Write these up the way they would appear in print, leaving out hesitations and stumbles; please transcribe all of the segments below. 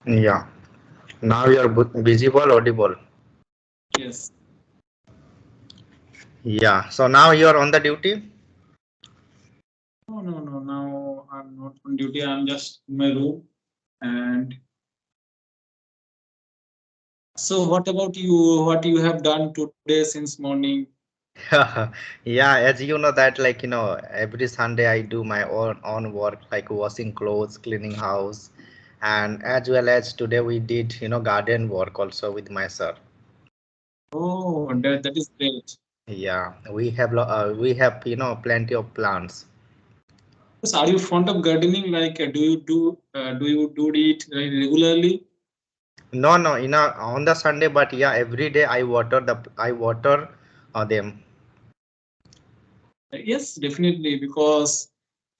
Yeah. Now you're visible, audible. Yes. Yeah. So now you're on the duty. No, no, no. Now I'm not on duty. I'm just in my room. And so, what about you? What you have done today since morning? Yeah, as you know that like every Sunday I do my own work like washing clothes, cleaning house, and as well as today we did garden work also with my sir. Oh, that is great. Yeah, we have plenty of plants. So, are you fond of gardening? Like, do you do it regularly? No, no, on the Sunday, but yeah, every day I water them. Yes, definitely. Because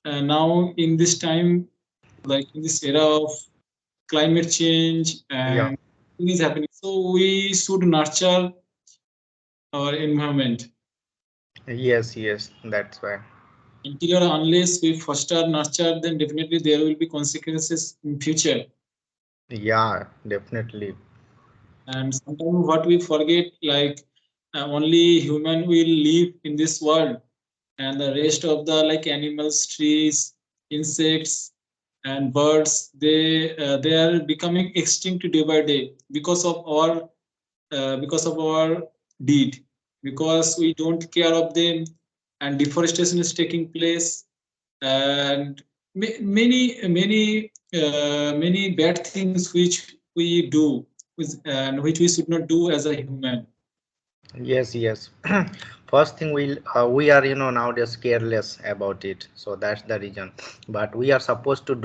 now in this time, like in this era of climate change Yeah. and things happening, so we should nurture our environment. Yes, yes, that's why. Until or unless we foster nurture, then definitely there will be consequences in future. Yeah, definitely. And sometimes what we forget, like only human will live in this world, and the rest of the like animals, trees, insects, and birds, they are becoming extinct day by day because of our deed, because we don't care of them, and deforestation is taking place, and many bad things which we do, and which we should not do as a human. Yes, yes. First thing we are nowadays careless about it, so that's the reason. But we are supposed to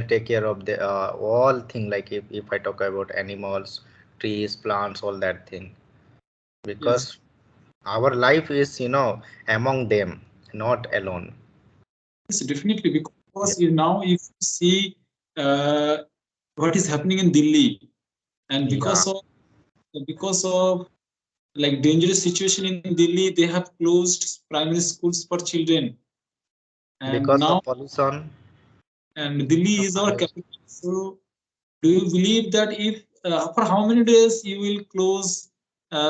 take care of the all thing like if I talk about animals, trees, plants, all that thing, Yes, because our life is among them, not alone. yes, definitely. Because Yeah. now if you see uh, what is happening in Delhi, and Yeah. because of like dangerous situation in Delhi, they have closed primary schools for children, and Because now of pollution. and Delhi is our Pollution. capital. So, do you believe that if for how many days you will close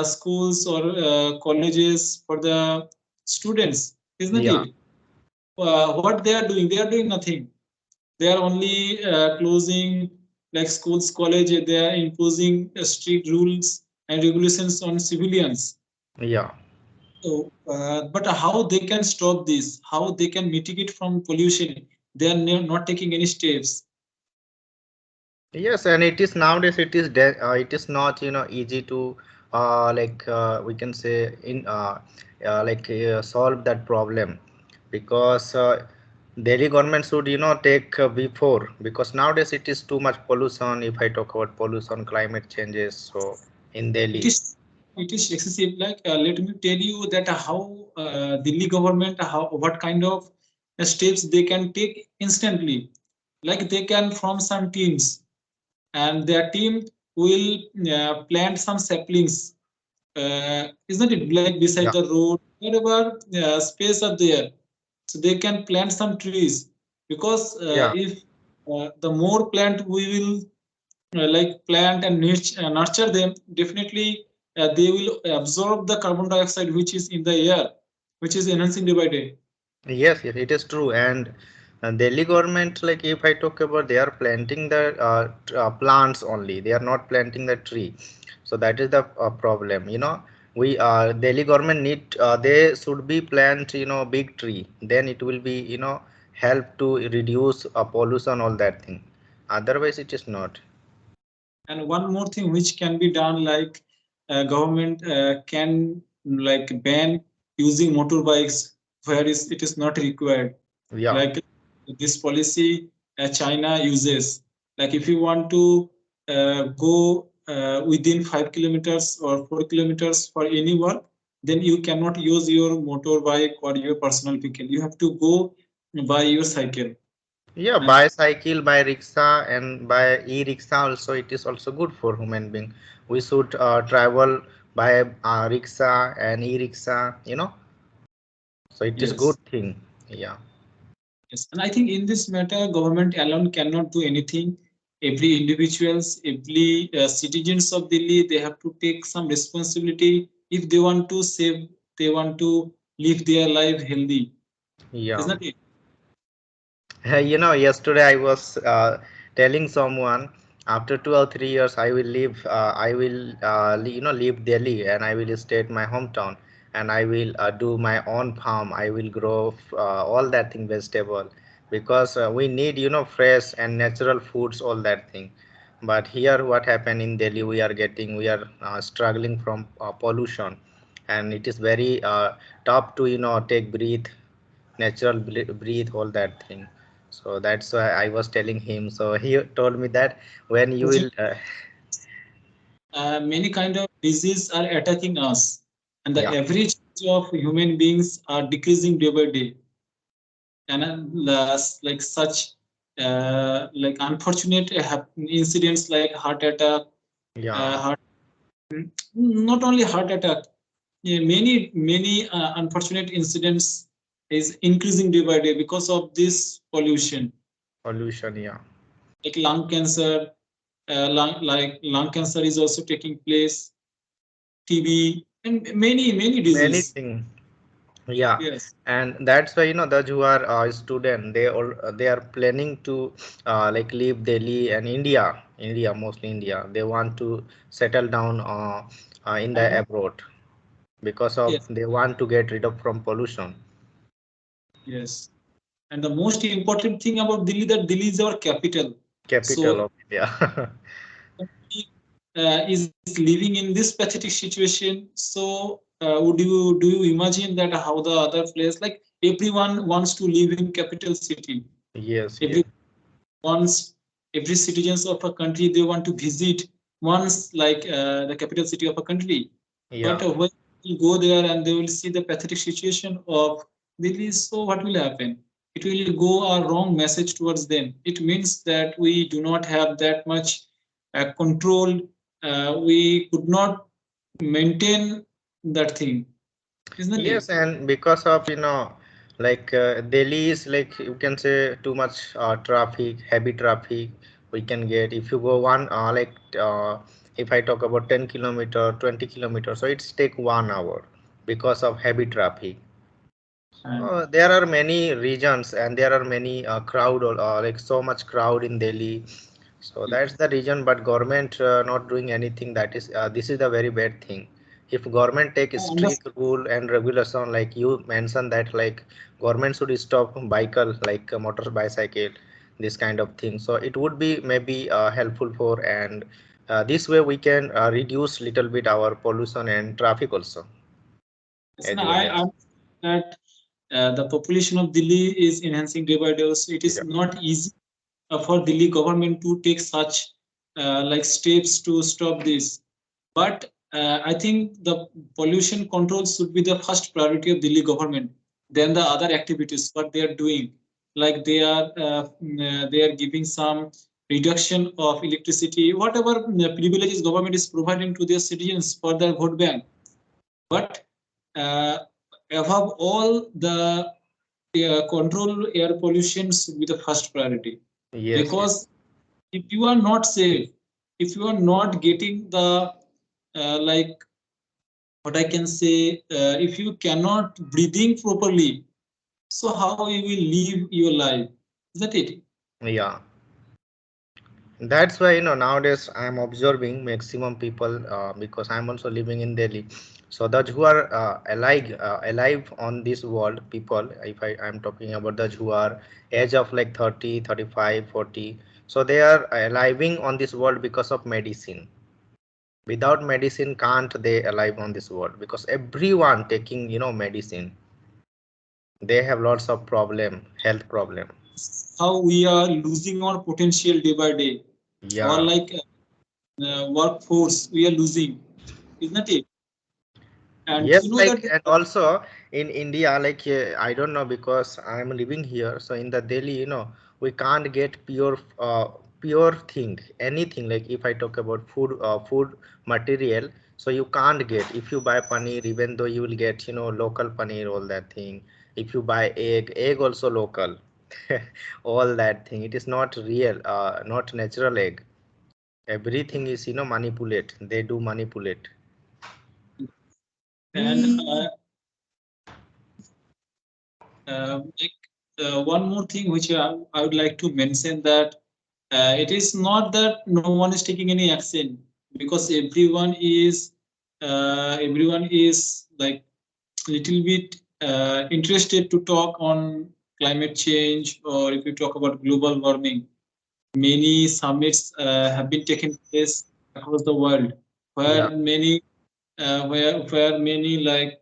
schools or colleges for the students? Isn't Yeah. it? What they are doing? They are doing nothing. They are only closing like schools, college. They are imposing strict rules and regulations on civilians. Yeah. So, but how they can stop this? How they can mitigate from pollution? They are not taking any steps. Yes, and it is nowadays it is not easy to we can say solve that problem, because Delhi government should take before, because nowadays it is too much pollution. If I talk about pollution, climate changes, so in It Delhi. is it is excessive. Like let me tell you that how Delhi government, how what kind of steps they can take instantly. Like they can form some teams, and their team will plant some saplings. Isn't it like beside Yeah. the road, wherever space are there, so they can plant some trees. Because Yeah. if the more plant we will like plant and nurture them, definitely they will absorb the carbon dioxide which is in the air, which is enhancing day by day. Yes, yes, it is true. And Delhi government, like if I talk about, they are planting the plants only. They are not planting the tree. So that is the problem. We Delhi government they should be plant big tree. Then it will be help to reduce pollution, all that thing. Otherwise, it is not. And one more thing which can be done, like government can like ban using motorbikes where it is not required. Yeah. Like this policy China uses. Like if you want to go within 5 kilometers or 4 kilometers for any work, then you cannot use your motorbike or your personal vehicle. You have to go by your cycle. Yeah, And bicycle, by rickshaw, and by e-rickshaw also, it is also good for human being. We should travel by rickshaw and e-rickshaw, so it is good yes, thing. Yeah. yes. And I think in this matter, government alone cannot do anything. every individuals, every citizens of Delhi, they have to take some responsibility if they want to save, they want to live their life healthy, Yeah. isn't it? Yesterday I was telling someone after 2 or 3 years I will leave. I will, leave Delhi and I will stay at my hometown and I will do my own farm. I will grow all that thing vegetable because we need, fresh and natural foods, all that thing. But here, what happened in Delhi? We are struggling from pollution, and it is very tough to, take breathe natural breathe, all that thing. So that's why I was telling him. So he told me that when you As you will many kind of diseases are attacking us, and the yeah, average age of human beings are decreasing day by day. And like such like unfortunate incidents like heart attack, yeah, heart, not only heart attack, yeah, many unfortunate incidents is increasing day by day because of this pollution, pollution, yeah, like lung cancer, lung cancer is also taking place, TB, and many many diseases. things, yeah. Yes, And that's why, those who are student, they are planning to like leave Delhi and India, mostly India. They want to settle down in the and abroad because of yes, they want to get rid of from pollution. yes. And the most important thing about Delhi, that Delhi is our capital. Capital So of India. country is living in this pathetic situation. So would you do you imagine that how the other place, like everyone wants to live in capital city. Yes, Every yes, once every citizens of a country, they want to visit once, like the capital city of a country. But yeah. when you go there and they will see the pathetic situation of Delhi, so what will happen? It will go a wrong message towards them. It means that we do not have that much control. We could not maintain that thing, isn't Yes, it? and because of, like Delhi is like you can say too much traffic, heavy traffic we can get. If you go one if I talk about 10 kilometer, 20 kilometers, so it's take 1 hour because of heavy traffic. And There are many regions and there are many crowd like so much crowd in Delhi. So that's the reason, but government not doing anything. That is this is the very bad thing. If government take a I understand. strict rule and regulation, like you mentioned that like government should stop bicycle like motor bicycle, this kind of thing. So it would be maybe helpful for and this way we can reduce little bit our pollution and traffic also Listen, as well I as that the population of Delhi is enhancing day by day. So it yeah. is not easy for Delhi government to take such like steps to stop this. But I think the pollution control should be the first priority of Delhi government. Then the other activities, what they are doing, like they are giving some reduction of electricity, whatever privileges government is providing to their citizens for their vote bank. But uh, above all, the control air pollution should be the first priority, Yes, yes. because if you are not safe, if you are not getting the like what I can say, if you cannot breathing properly, so how you will live your life? Is that it? Yeah. That's why nowadays I'm observing maximum people because I'm also living in Delhi. So those who are alive on this world, people, if I'm talking about those who are age of like 30, 35, 40, so they are aliving on this world because of medicine. Without medicine, can't they alive on this world? Because everyone taking medicine, they have lots of problem, health problem. How we are losing our potential day by day, or Yeah. like workforce we are losing, isn't it? And Yes, you know like that and also in India, like I don't know because I'm living here. So in the Delhi, we can't get pure thing, anything. Like if I talk about food material, so you can't get. If you buy paneer, even though you will get local paneer, all that thing. If you buy egg also local. all that thing. It is not real, not natural egg. Everything is, manipulate. They do manipulate. And one more thing which I would like to mention that it is not that no one is taking any action, because everyone is like little bit interested to talk on climate change, or if you talk about global warming. Many summits have been taken place across the world, Yeah, where many, like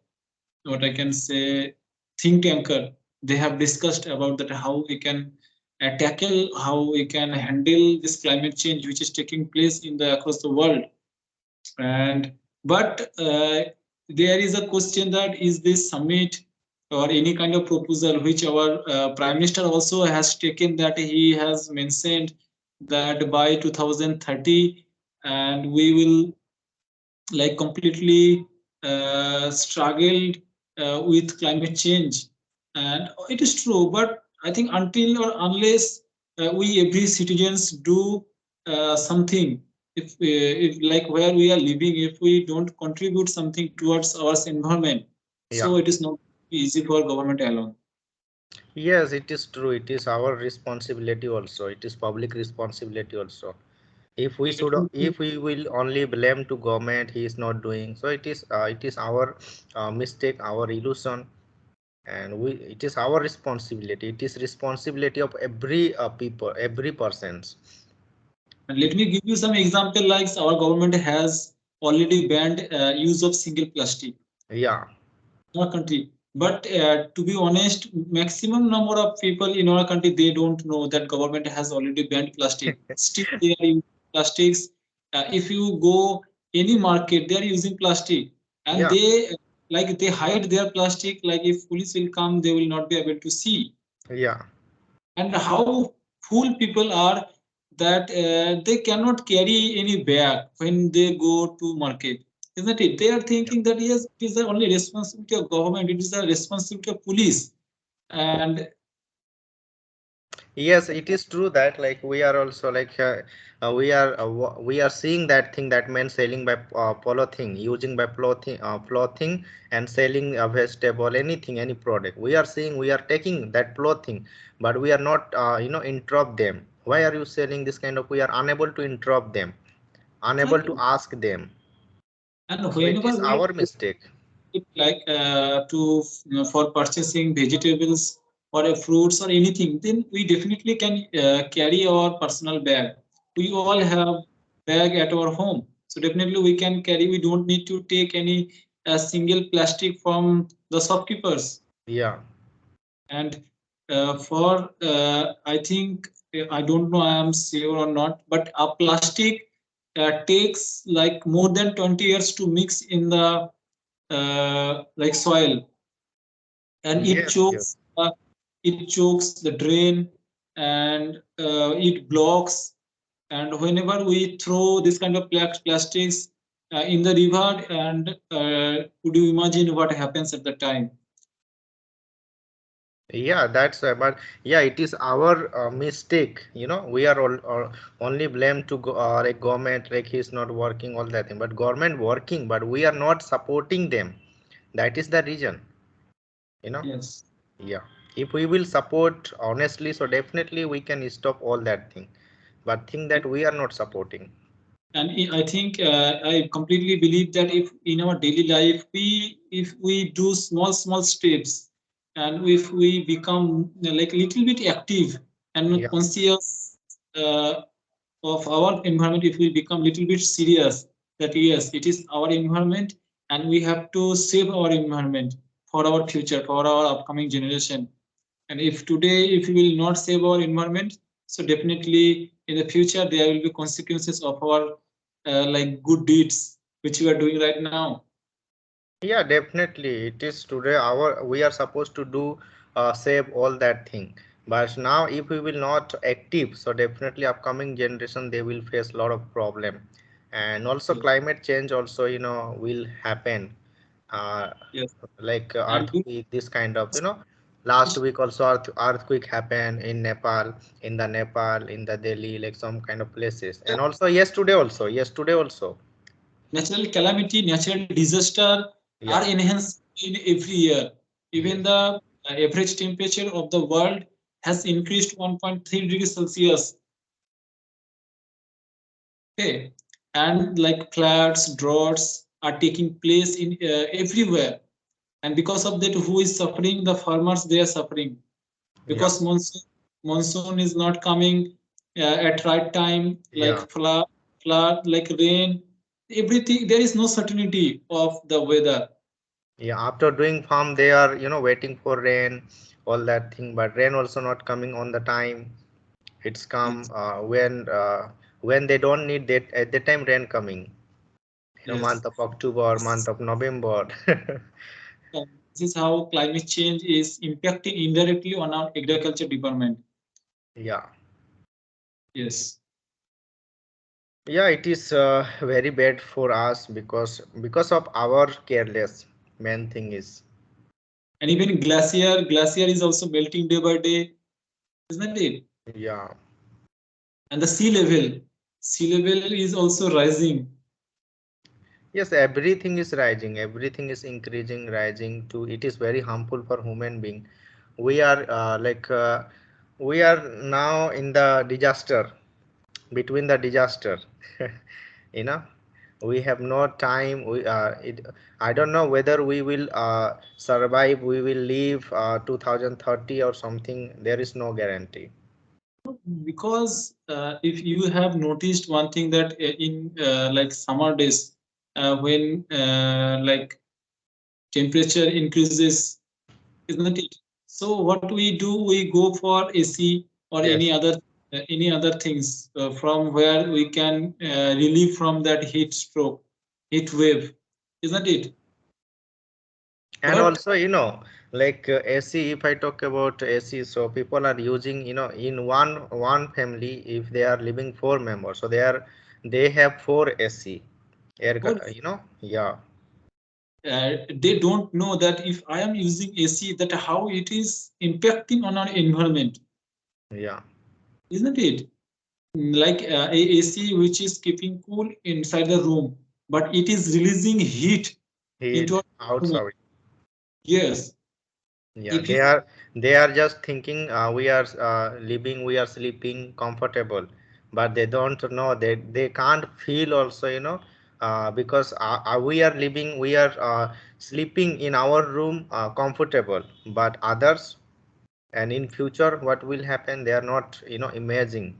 what I can say, think tanker, they have discussed about that how we can tackle, how we can handle this climate change which is taking place in the across the world. And but there is a question that is this summit or any kind of proposal which our prime minister also has taken, that he has mentioned that by 2030 and we will like completely struggled with climate change. And it is true, but I think until or unless we every citizens do something, if like where we are living, if we don't contribute something towards our environment, yeah. so it is not easy for government alone. Yes, it is true. It is our responsibility also. It is public responsibility also. If we will only blame to government, he is not doing. So it is our mistake, our illusion, and it is our responsibility. It is responsibility of every people, every persons. And let me give you some example, like our government has already banned use of single plastic Yeah, our country. But to be honest, maximum number of people in our country, they don't know that government has already banned plastic. Still, they are using plastics. If you go any market, they are using plastic, and yeah, they hide their plastic. Like if police will come, they will not be able to see. yeah. And how fool people are that they cannot carry any bag when they go to market, isn't it? They are thinking that yes, it is the only responsibility of government, it is the responsibility of police. And Yes, it is true that like we are also like we are seeing that thing, that man selling by polythene, using by clothing and selling a vegetable, anything, any product. We are seeing, we are taking that clothing, but we are not interrupt them. Why are you selling this kind of? We are unable to interrupt them, unable to ask them. and So it whenever is we our mistake. like for purchasing vegetables or fruits or anything, then we definitely can carry our personal bag. We all have bag at our home, so definitely we can carry. We don't need to take any single plastic from the shopkeepers. Yeah. And for I think I don't know, I am sure or not, but a plastic takes like more than 20 years to mix in the like soil, and Yes. Yes. it chokes the drain, and it blocks. And whenever we throw this kind of plastics in the river, and could you imagine what happens at the time? Yeah, that's but yeah, it is our mistake. We are all only blamed to like government, like he's not working, all that thing. But government working, but we are not supporting them. That is the reason. You know. Yes. Yeah. If we will support honestly, so definitely we can stop all that thing. But think that we are not supporting. And I think I completely believe that if in our daily life if we do small steps, and if we become like little bit active and Yeah. conscious of our environment, if we become little bit serious that yes, it is our environment and we have to save our environment for our future, for our upcoming generation. And if today, if we will not save our environment, so definitely in the future there will be consequences of our like good deeds which we are doing right now. Yeah, definitely. It is today our we are supposed to do save all that thing. But now if we will not active, so definitely upcoming generation they will face a lot of problem. And also Yes. climate change also, will happen. Uh, Yes. like And earthquake, this kind of. Last week also earthquake happened in Nepal, in the Delhi, like some kind of places. And also yesterday also. Natural calamity, natural disaster are Yeah. enhanced in every year. Even Yes. the average temperature of the world has increased 1.3 degrees Celsius. Okay, and like floods, droughts are taking place in everywhere, and because of that, who is suffering? The farmers, they are suffering Yeah. because monsoon is not coming at right time, like Yeah. flood, like rain, everything. There is no certainty of the weather. Yeah. After doing farm, they are, waiting for rain, all that thing. But rain also not coming on the time. It's come Yes, when they don't need that at the time rain coming. yes. Month of October, month This, of November. this is how climate change is impacting indirectly on our agriculture department. Yeah. Yes, Yeah, it is very bad for us because of our careless. Main thing is. and even glacier is also melting day by day, isn't it? Yeah. And the sea level is also rising. Yes, everything is rising. Everything is increasing, rising. To it is very harmful for human being. We are we are now in the disaster, between the disaster. you know we have no time. I don't know whether we will survive, we will live 2030 or something. There is no guarantee. Because if you have noticed one thing that in like summer days, when like temperature increases, isn't it? So what we do, we go for AC or Yes. any other things from where we can relieve from that heat stroke, heat wave, isn't it? And But also, like AC, if I talk about AC, so people are using, in one family, if they are living four members, so they have four AC for yeah. they don't know that if I am using AC, that how it is impacting on our environment, Yeah. isn't it? Like a AC which is keeping cool inside the room, but it is releasing heat into Heat our environment. outside. Yes, Yeah, if you they are just thinking we are living, we are sleeping comfortable, but they don't know, they can't feel also, because we are living, we are sleeping in our room comfortable, but others, and in future what will happen, they are not, imagining.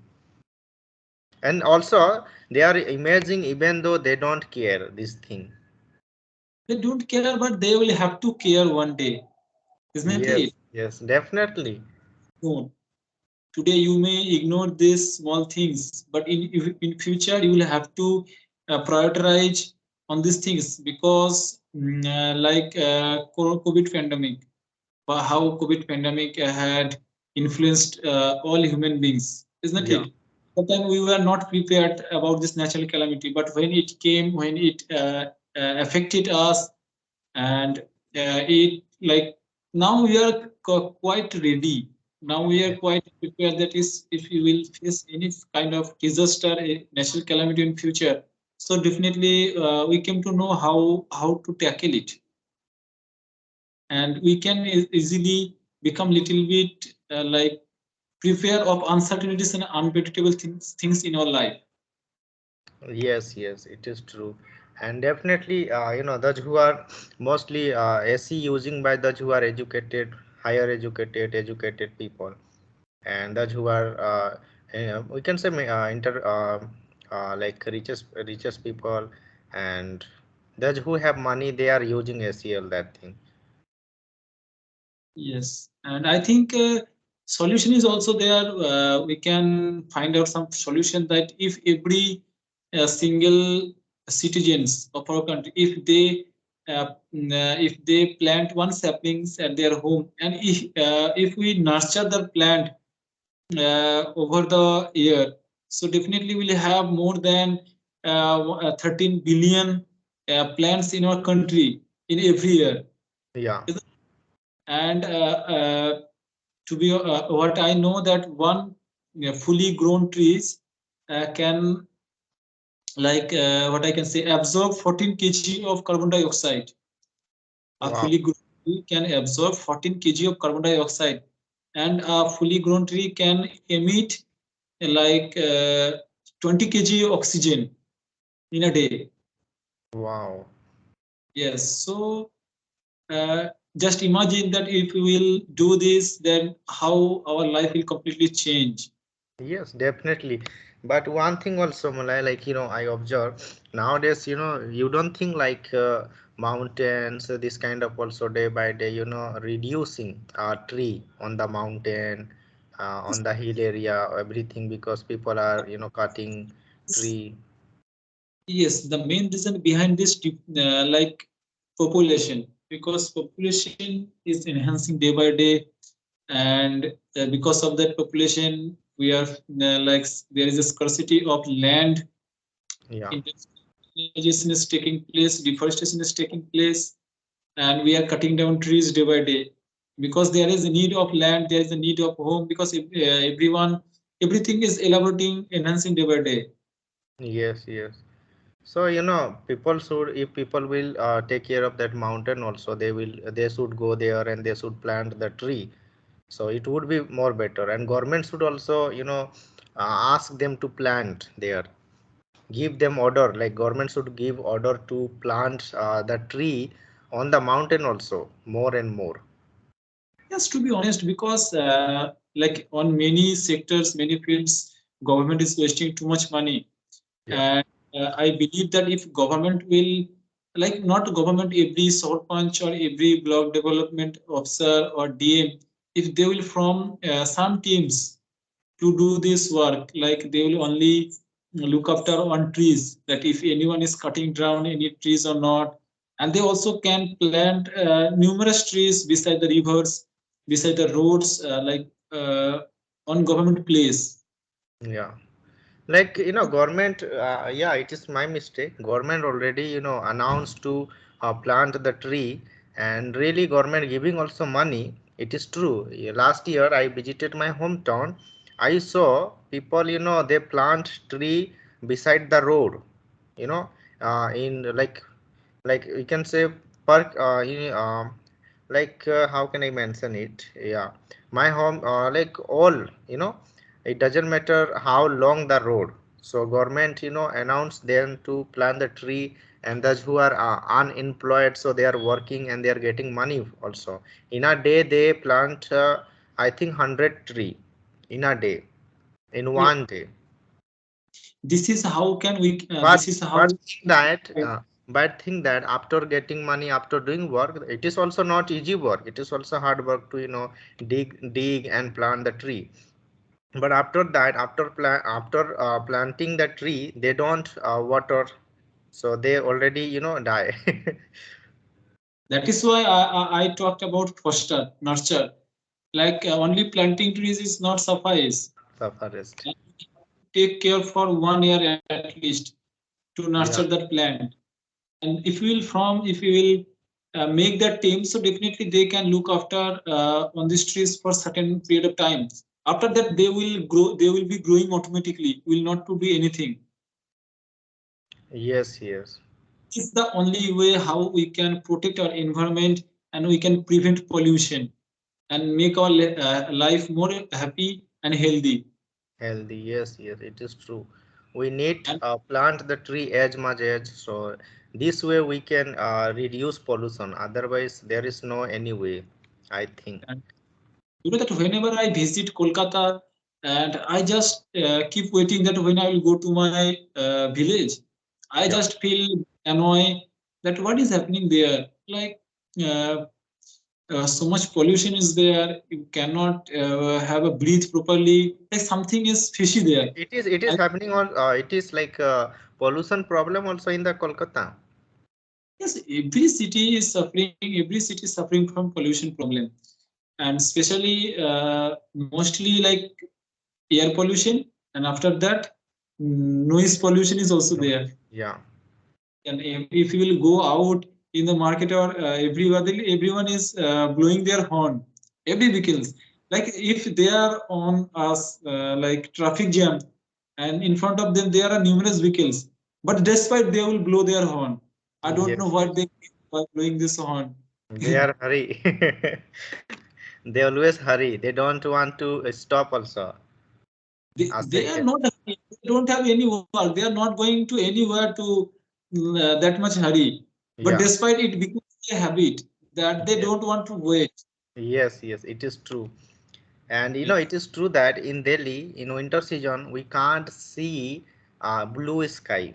And also they are imagining even though they don't care this thing. they don't care, but they will have to care one day, isn't Yes, it? yes, definitely. No. Today you may ignore these small things, but in future you will have to prioritize on these things because like COVID pandemic, how COVID pandemic had influenced all human beings, isn't Yeah. it? Sometimes we were not prepared about this natural calamity, but when it came, when it affected us, and it like now we are quite ready. Now we are quite prepared. That is, if you will face any kind of disaster, a natural calamity in future, so definitely we came to know how to tackle it, and we can easily become little bit like prepare of uncertainties and unpredictable things in our life. Yes, yes, it is true. And definitely, those who are mostly SE using by those who are educated, higher educated people, and those who are, we can say, like richest people, and those who have money, they are using SEL that thing. Yes, and I think solution is also there. We can find out some solution that if every single citizens of our country, if they plant one saplings at their home, and if we nurture the plant over the year, so definitely we'll have more than 13 billion plants in our country in every year. Yeah. And to be what I know that one fully grown trees can what I can say absorb 14 kg of carbon dioxide. A Wow. fully grown tree can absorb 14 kg of carbon dioxide, and a fully grown tree can emit like 20 kg oxygen in a day. Wow. Yes, so uh, just imagine that if we will do this, then how our life will completely change. Yes, definitely. But one thing also, Malay, like, I observe nowadays, you don't think like mountains, this kind of also day by day, reducing tree on the mountain, on the hill area, everything because people are, cutting tree. Yes, the main reason behind this population, because population is enhancing day by day, and because of that population, we are there is a scarcity of land, Yeah. industrialization is taking place, deforestation is taking place, and we are cutting down trees day by day because there is a need of land, there is a need of home, because everything is elaborating, enhancing day by day. Yes, yes. So, people should, if people will take care of that mountain also, they should go there and they should plant the tree. So it would be more better. And government should also, ask them to plant there. Give them order, like government should give order to plant the tree on the mountain also, more and more. Yes, to be honest, because like on many sectors, many fields, government is wasting too much money, Yeah. and I believe that if government will, like not government, every punch or every block development officer or DM, if they will from some teams to do this work, like they will only look after on trees, that if anyone is cutting down any trees or not, and they also can plant numerous trees beside the rivers, beside the roads, on government place. Yeah. Like, government, yeah, it is my mistake. Government already, announced to plant the tree, and really government giving also money. It is true. Yeah, last year I visited my hometown. I saw people, they plant tree beside the road, you know in like we can say park, how can I mention it? Yeah, my home, like all, it doesn't matter how long the road. So government, announced them to plant the tree, and those who are unemployed, so they are working and they are getting money also. In a day they plant, I think 100 tree in a day, in Yeah. one day. This is how can we but this is how but think that but think that after getting money, after doing work, it is also not easy work, it is also hard work to, dig and plant the tree. But after that, after planting the tree, they don't water, so they already, die. that is why I talked about foster nurture, like only planting trees is not suffice. The forest. Take care for 1 year at least to nurture Yeah. that plant. And if you will make that team, so definitely they can look after on these trees for certain period of time. After that, they will grow. They will be growing automatically. Will not to be anything. Yes, yes. It's the only way how we can protect our environment and we can prevent pollution and make our life more happy and healthy. Healthy, yes, yes, it is true. We need And, plant the tree as much as, so this way we can reduce pollution. Otherwise, there is no any way, I think. and you know that whenever I visit Kolkata, and I just keep waiting that when I will go to my village, I Yeah. just feel annoyed that what is happening there. Like uh, so much pollution is there. You cannot have a breathe properly. Like something is fishy there. It is And happening on. It is like pollution problem also in the Kolkata. yes, every city is suffering. Every city is suffering from pollution problem, and especially mostly like air pollution, and after that noise pollution is also No. there. Yeah. And if you will go out in the market, or everyone is blowing their horn, every vehicles. Like if they are on us like traffic jam, and in front of them there are numerous vehicles, but despite they will blow their horn. I don't know Yes, what yes. they mean by blowing this horn. They are hurry. They always hurry. They don't want to stop also. They are Say, not, they don't have any work, they are not going to anywhere to that much hurry, but yeah. despite it becomes a habit that they Yes. don't want to wait. Yes, yes, it is true. And Yes, it is true that in Delhi, in winter season, we can't see blue sky.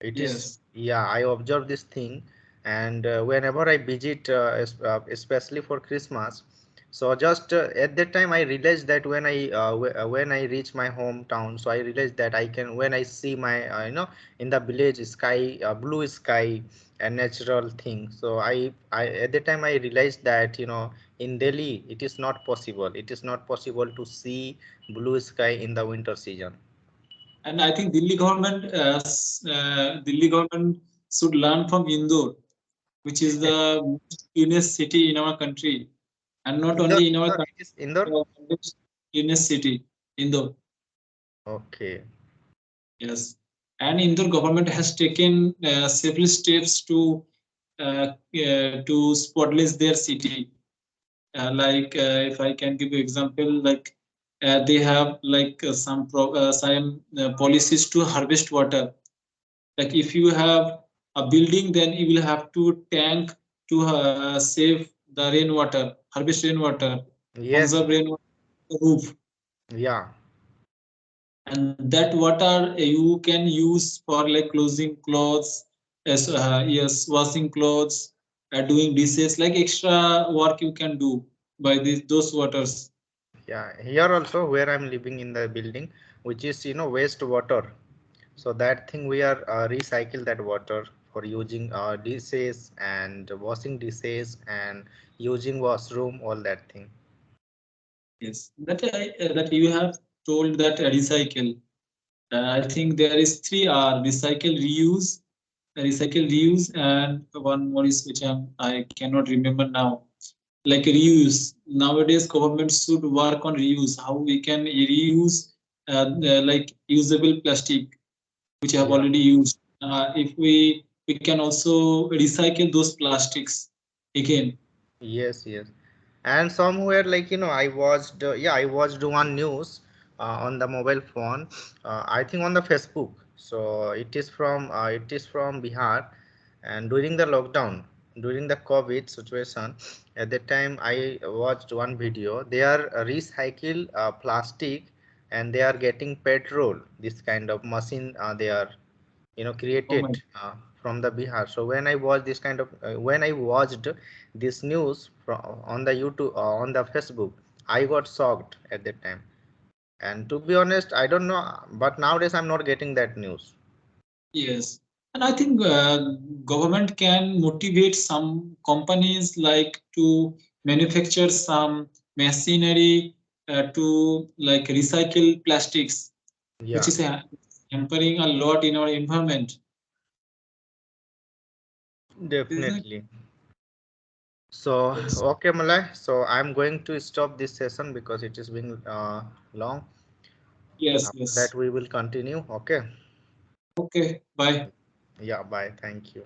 It is, yes, yeah, I observe this thing. And whenever I visit, especially for Christmas, so just at that time I realized that when I reach my hometown, so I realized that I can, when I see my in the village sky, blue sky and natural thing. So I at that time I realized that in Delhi it is not possible. It is not possible to see blue sky in the winter season. and I think Delhi government should learn from Indore, which is the most cleanest city in our country, and not only in our Indore, it country, is Indore. the most cleanest city, Indore. Okay. Yes, and Indore government has taken several steps to spotless their city. If I can give you example, like they have like some policies to harvest water. Like if you have a building, then you will have to tank to save the rainwater, harvest rainwater, Yes. conserve rainwater roof, Yeah. and that water you can use for like closing clothes, as yes, washing clothes, doing dishes, like extra work you can do by those waters. Yeah. Here also where I'm living in the building, which is wastewater. So that thing we are recycle that water for using dishes and washing dishes and using washroom, all that thing. Yes, that you have told that recycle. I think there is three R: recycle, reuse, and one more is which I cannot remember now. Like reuse. Nowadays, government should work on reuse. How we can reuse like usable plastic which have Yeah. already used. If we can also recycle those plastics again. Yes, yes. And somewhere like I watched one news on the mobile phone. I think on the Facebook. So it is from Bihar, and during the lockdown, during the COVID situation, at that time I watched one video. They are recycle plastic, and they are getting petrol. This kind of machine they are Oh my. created from the Bihar. So when I watched this news on the YouTube on the Facebook, I got shocked at that time. And to be honest, I don't know, but nowadays I'm not getting that news. Yes, and I think government can motivate some companies like to manufacture some machinery to like recycle plastics, which Yeah, is hampering a lot in our environment, isn't it? definitely. So Yes, okay, Malay. So I'm going to stop this session because it is being long. yes, After that, yes. we will continue. Okay. Okay, bye. Yeah. Bye. Thank you.